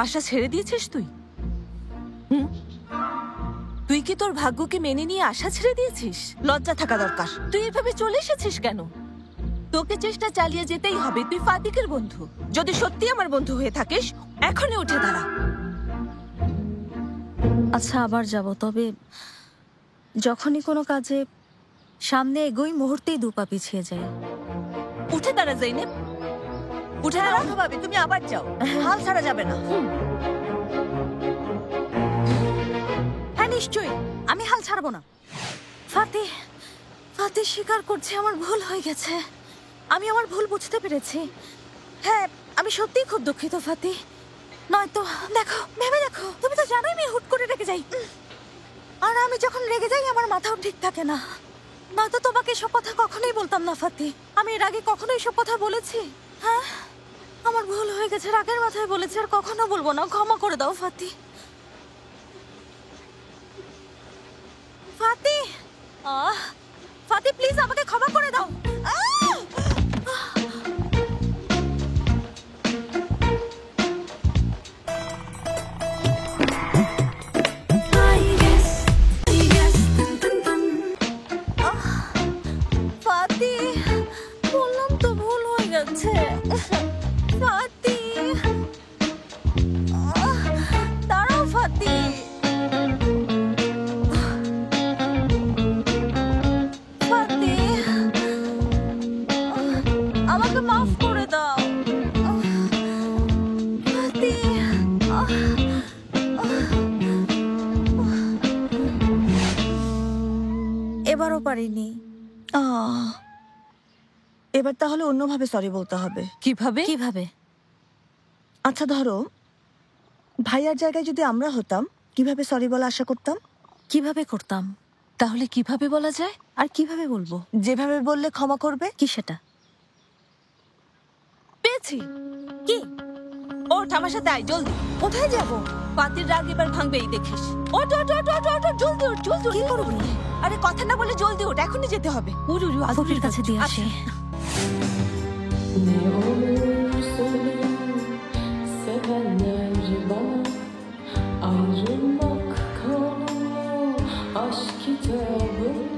আশা ছেড়ে দিয়েছিস তুই? তুই কি তোর ভাগ্যকে মেনে নিয়ে আশা ছেড়ে দিয়েছিস? লজ্জা থাকা দরকার। তুই এভাবে চলে এসেছিস কেন? তোকে চেষ্টা চালিয়ে যেতেই হবে। তুই ফাতিকের বন্ধু। যদি সত্যি আমার বন্ধু হয়ে থাকিস এখনই উঠে দাঁড়া। আচ্ছা, আবার যাব, তবে যখনই কোনো কাজে সামনে এগোই মুহূর্তেই দুপা পিছিয়ে যায়। উঠে দাঁড়া জৈনেব, উঠে দাঁড়া। ভাবে তুমি আবার যাও, হাল ছাড়া যাবে না। হ্যাঁ নিশ্চয়ই, আমি হাল ছাড়বো না। ফাতি স্বীকার করছে আমার ভুল হয়ে গেছে। আমি আমার ভুল বুঝতে পেরেছি। হ্যাঁ, আমি সত্যিই খুব দুঃখিত ফাতি। নয়তো দেখো, ভেবে দেখো, তুমি তো জানোই আমি হুট করে রেগে যাই। আর আমি যখন রেগে যাই আমার মাথাও ঠিক থাকে না। নয়তো তোমাকে এসব কথা কখনোই বলতাম না ফাতি। আমি এর আগে কখনো এসব কথা বলেছি? হ্যাঁ, আমার ভুল হয়ে গেছে, রাগের মাথায় বলেছি, আর কখনো বলবো না। ক্ষমা করে দাও ফাতি। ফাতি, ফাতি প্লিজ আমাকে ক্ষমা করে দাও। ফাতি, বললাম তো ভুল হয়ে গেছে। ফাতি, দাঁড়াও ফাতি। ফাতি, আমাকে মাফ করে দাও। ফাতি, এবারও পারিনি। এবার তাহলে অন্যভাবে সরি বলতে হবে। কিভাবে? কিভাবে? আচ্ছা ধরো, ভাইয়ার জায়গায় যদি আমরা হতাম, কিভাবে সরি বলা আশা করতাম? কিভাবে করতাম? তাহলে কিভাবে বলা যায়? আর কিভাবে বলবো? যেভাবে বললে ক্ষমা করবে। কি সেটা? পেয়েছি। কি? ওঠ আমার সাথে আয়, জলদি। কোথায় যাব? ফাতির রাগ এবার ভাঙবেই দেখিস। ওঠ ওঠ ওঠ ওঠ ওঠ, জলদি ওঠ, জলদি। কি করবি? আরে কথা না বলে জলদি ওঠ, এখনই যেতে হবে। উড়ু উড়ু আদরের কাছে দিয়ে আসে। Ne olur söyle, sevenler bana ayrılmak kanunu aşk kitabında.